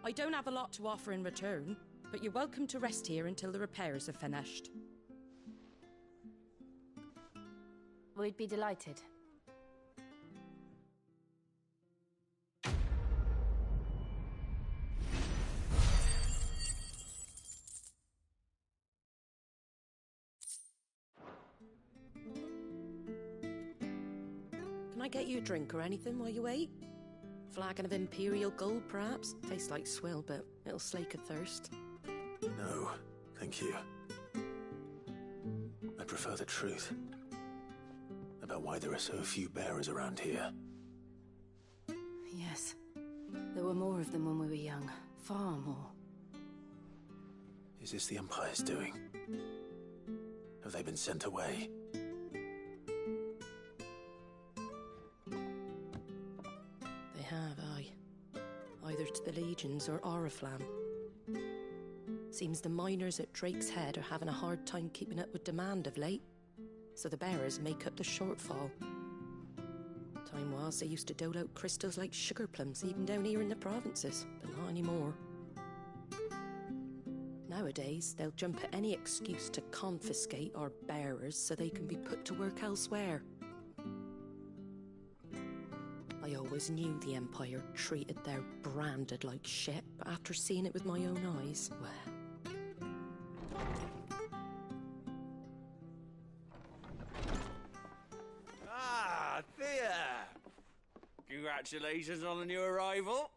[SPEAKER 21] I don't have a lot to offer in return, but you're welcome to rest here until the repairs are finished.
[SPEAKER 8] We'd be delighted.
[SPEAKER 21] Can I get you a drink or anything while you wait? Flagon of Imperial Gold, perhaps? Tastes like swill, but it'll slake a thirst.
[SPEAKER 2] No, thank you. I prefer the truth. About why there are so few bearers around here.
[SPEAKER 8] Yes. There were more of them when we were young. Far more.
[SPEAKER 2] Is this the Empire's doing? Have they been sent away?
[SPEAKER 21] They have, aye. Either to the Legions or Oriflamme. Seems the miners at Drake's Head are having a hard time keeping up with demand of late, so the bearers make up the shortfall. Time was they used to dole out crystals like sugar plums even down here in the provinces, but not anymore. Nowadays, they'll jump at any excuse to confiscate our bearers so they can be put to work elsewhere. I always knew the Empire treated their branded like shit, but after seeing it with my own eyes, well...
[SPEAKER 17] Ah, Thea! Congratulations on the new arrival.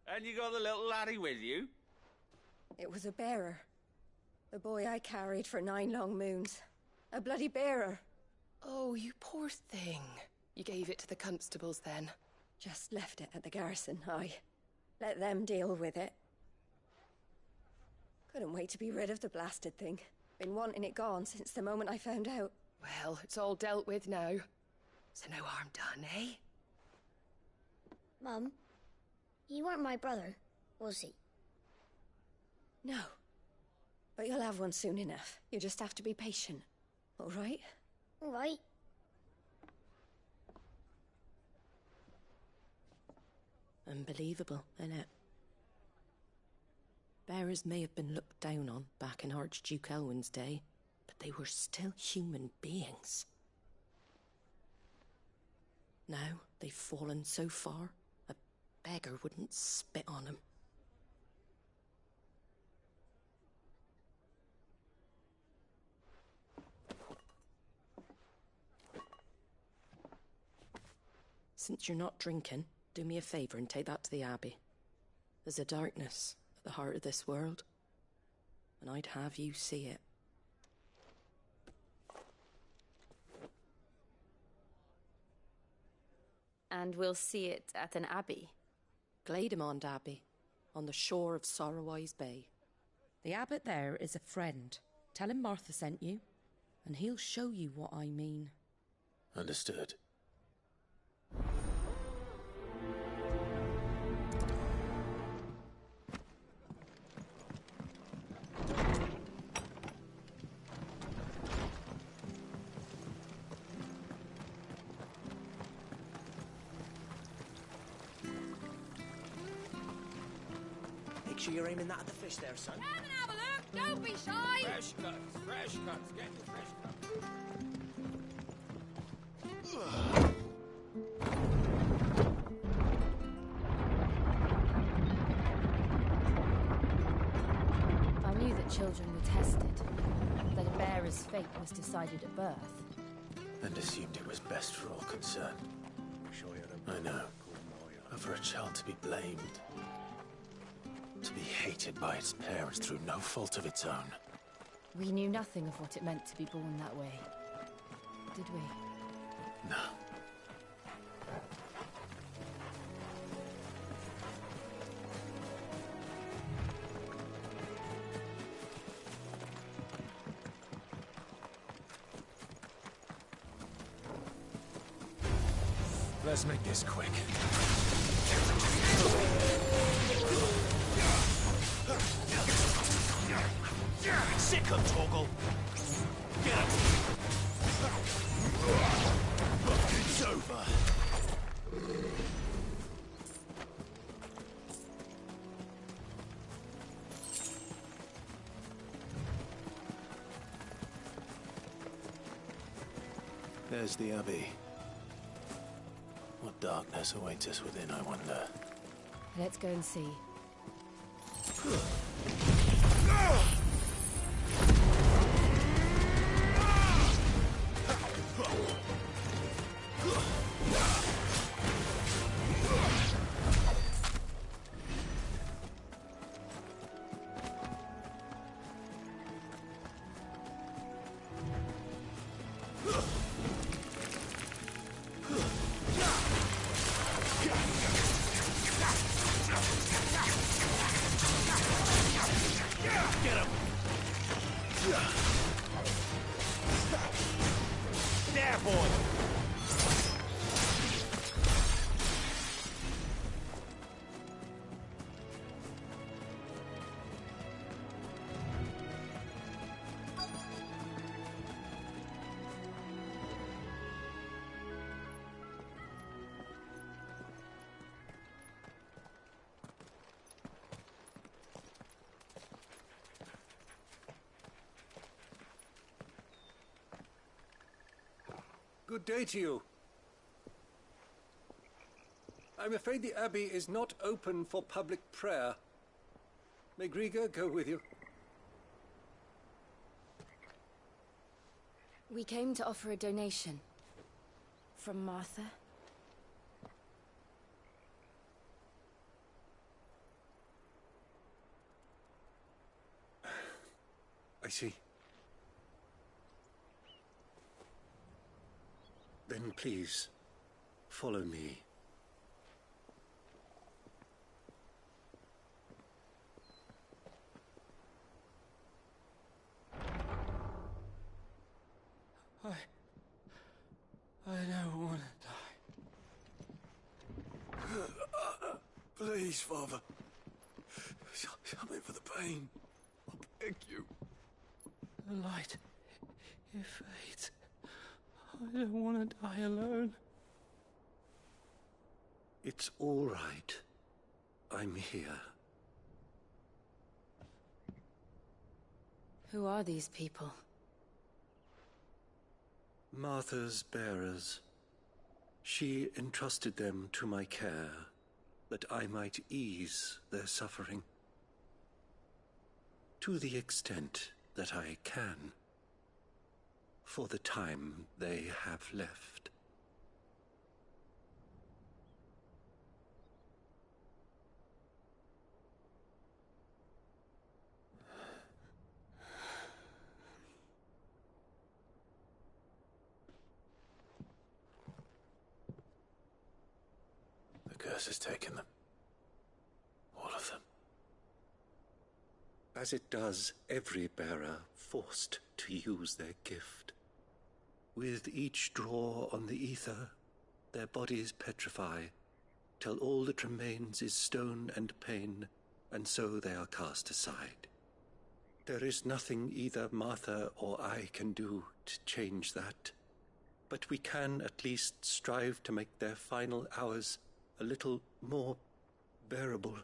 [SPEAKER 17] And you got the little laddie with you?
[SPEAKER 9] It was a bearer. The boy I carried for 9 long moons. A bloody bearer.
[SPEAKER 6] Oh, you poor thing. You gave it to the constables then?
[SPEAKER 9] Just left it at the garrison, aye. Let them deal with it. Couldn't wait to be rid of the blasted thing. Been wanting it gone since the moment I found out.
[SPEAKER 6] Well, it's all dealt with now. So no harm done, eh?
[SPEAKER 14] Mum, he weren't my brother, was he?
[SPEAKER 9] No. But you'll have one soon enough. You just have to be patient. All right?
[SPEAKER 14] All right.
[SPEAKER 21] Unbelievable, innit? Bearers may have been looked down on back in Archduke Elwin's day, but they were still human beings. Now they've fallen so far, a beggar wouldn't spit on them. Since you're not drinking, do me a favour and take that to the Abbey. There's a darkness at the heart of this world, and I'd have you see it.
[SPEAKER 8] And we'll see it at an abbey?
[SPEAKER 21] Glademond Abbey, on the shore of Sorrowise Bay. The abbot there is a friend. Tell him Martha sent you, and he'll show you what I mean.
[SPEAKER 2] Understood.
[SPEAKER 1] Make sure you're aiming that at the fish there, son.
[SPEAKER 7] Come and have a look! Don't be shy!
[SPEAKER 13] Fresh cuts, get the fresh cuts.
[SPEAKER 8] I knew that children were tested, that a bearer's fate was decided at birth.
[SPEAKER 2] And assumed it was best for all concerned. I know. But for a child to be blamed, to be hated by its parents through no fault of its own.
[SPEAKER 8] We knew nothing of what it meant to be born that way, did we?
[SPEAKER 2] No. Let's make this quick. Sick him, Torgal! Get him! It's over! There's the Abbey. What darkness awaits us within, I wonder?
[SPEAKER 8] Let's go and see.
[SPEAKER 2] There, boy!
[SPEAKER 22] Good day to you. I'm afraid the Abbey is not open for public prayer. May Griga go with you?
[SPEAKER 8] We came to offer a donation. From Martha.
[SPEAKER 22] I see. Then please, follow me.
[SPEAKER 11] I don't want to die. Please, Father. Help me for the pain. I beg you.
[SPEAKER 20] The light, it fades. I don't want to die alone.
[SPEAKER 22] It's all right. I'm here.
[SPEAKER 8] Who are these people?
[SPEAKER 22] Martha's bearers. She entrusted them to my care, that I might ease their suffering. To the extent that I can. For the time they have left.
[SPEAKER 2] curse has taken them. All of them.
[SPEAKER 10] As it does every bearer forced to use their gift. With each draw on the ether, their bodies petrify, till all that remains is stone and pain, and so they are cast aside. There is nothing either Martha or I can do to change that, but we can at least strive to make their final hours a little more bearable.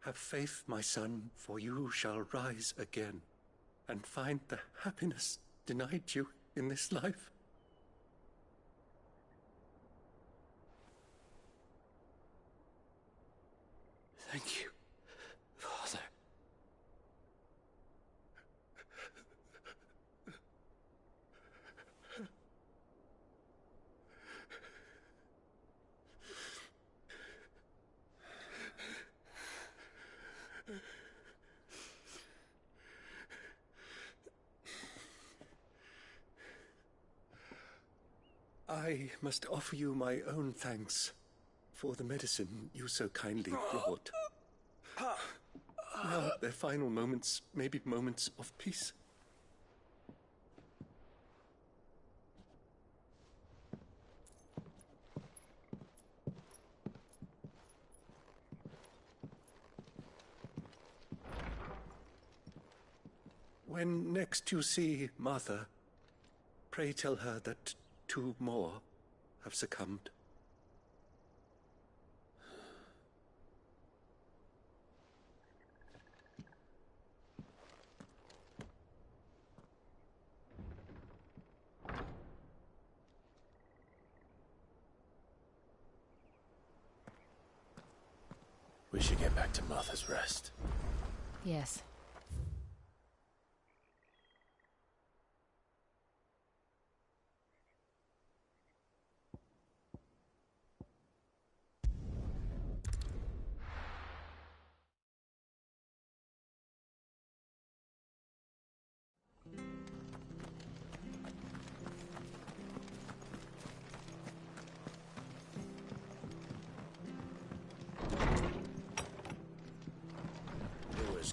[SPEAKER 10] Have faith, my son, for you shall rise again, and find the happiness denied you in this life.
[SPEAKER 19] Thank you, Father.
[SPEAKER 10] I must offer you my own thanks for the medicine you so kindly brought. Now their final moments may be moments of peace. When next you see Martha, pray tell her that 2 more have succumbed.
[SPEAKER 2] We should get back to Martha's Rest.
[SPEAKER 8] Yes.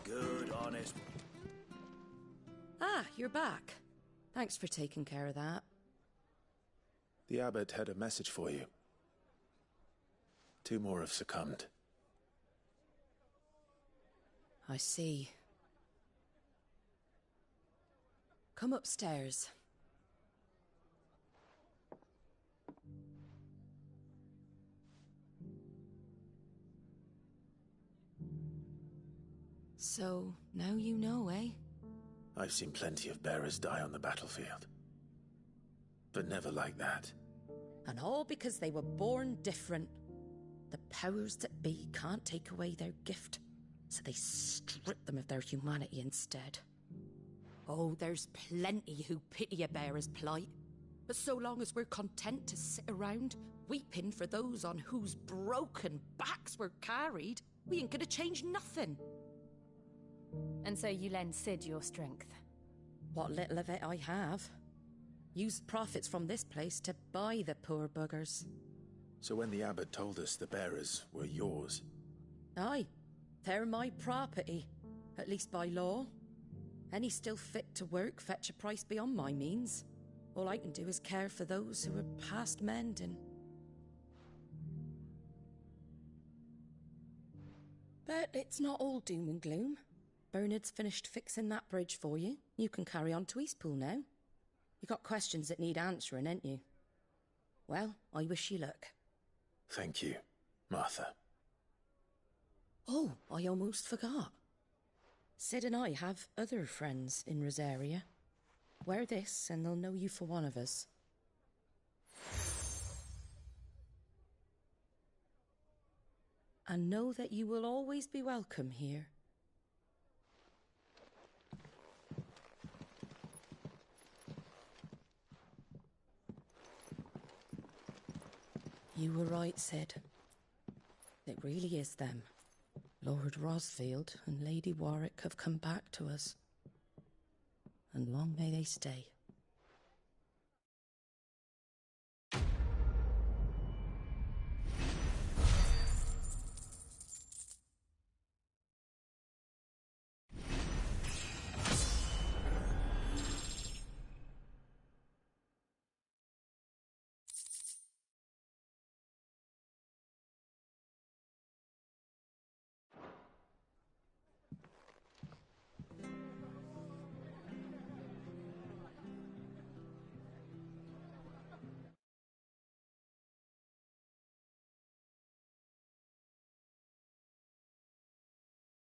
[SPEAKER 1] Good, honest.
[SPEAKER 21] Ah, you're back. Thanks for taking care of that.
[SPEAKER 2] The abbot had a message for you. 2 more have succumbed.
[SPEAKER 21] I see. Come upstairs. So, now you know, eh?
[SPEAKER 2] I've seen plenty of bearers die on the battlefield. But never like that.
[SPEAKER 21] And all because they were born different. The powers that be can't take away their gift, so they strip them of their humanity instead. Oh, there's plenty who pity a bearer's plight. But so long as we're content to sit around, weeping for those on whose broken backs we're carried, we ain't gonna change nothing.
[SPEAKER 8] And so you lend Sid your strength?
[SPEAKER 21] What little of it I have. Used profits from this place to buy the poor buggers.
[SPEAKER 2] So when the abbot told us the bearers were yours...
[SPEAKER 21] Aye, they're my property, at least by law. Any still fit to work fetch a price beyond my means. All I can do is care for those who are past mending. But it's not all doom and gloom. Bernard's finished fixing that bridge for you. You can carry on to Eastpool now. You got questions that need answering, ain't you? Well, I wish you luck.
[SPEAKER 2] Thank you, Martha.
[SPEAKER 21] Oh, I almost forgot. Sid and I have other friends in Rosaria. Wear this and they'll know you for one of us. And know that you will always be welcome here. You were right, Sid. It really is them. Lord Rosfield and Lady Warwick have come back to us. And long may they stay.